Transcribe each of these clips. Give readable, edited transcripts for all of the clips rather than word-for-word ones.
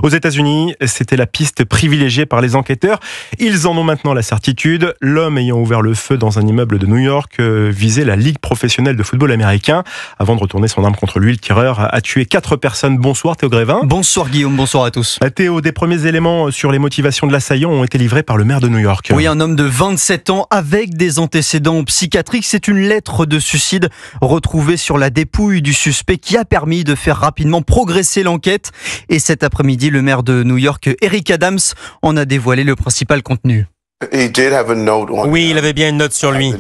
Aux États-Unis, c'était la piste privilégiée par les enquêteurs. Ils en ont maintenant la certitude. L'homme ayant ouvert le feu dans un immeuble de New York visait la Ligue professionnelle de football américain. Avant de retourner son arme contre lui, le tireur a tué 4 personnes. Bonsoir Théo Grévin. Bonsoir Guillaume, bonsoir à tous. Théo, des premiers éléments sur les motivations de l'assaillant ont été livrés par le maire de New York. Oui, un homme de 27 ans avec des antécédents psychiatriques. C'est une lettre de suicide retrouvée sur la dépouille du suspect qui a permis de faire rapidement progresser l'enquête. Et cet après-midi, le maire de New York, Eric Adams, en a dévoilé le principal contenu. Oui, il avait bien une note sur lui.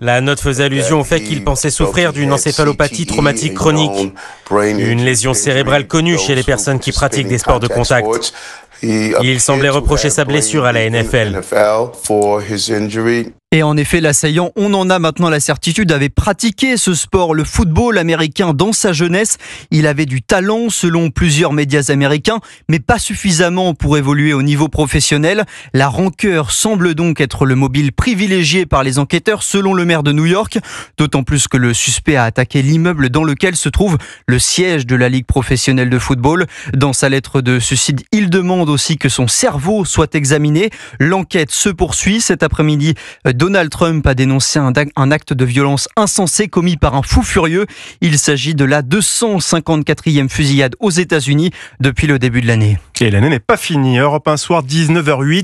La note faisait allusion au fait qu'il pensait souffrir d'une encéphalopathie traumatique chronique, une lésion cérébrale connue chez les personnes qui pratiquent des sports de contact. Il semblait reprocher sa blessure à la NFL. Et en effet, l'assaillant, on en a maintenant la certitude, avait pratiqué ce sport, le football américain, dans sa jeunesse. Il avait du talent selon plusieurs médias américains, mais pas suffisamment pour évoluer au niveau professionnel. La rancœur semble donc être le mobile privilégié par les enquêteurs, selon le maire de New York. D'autant plus que le suspect a attaqué l'immeuble dans lequel se trouve le siège de la Ligue professionnelle de football. Dans sa lettre de suicide, il demande aussi que son cerveau soit examiné. L'enquête se poursuit. Cet après-midi, Donald Trump a dénoncé un acte de violence insensé commis par un fou furieux. Il s'agit de la 254e fusillade aux États-Unis depuis le début de l'année. Et l'année n'est pas finie. Europe 1 soir, 19h08.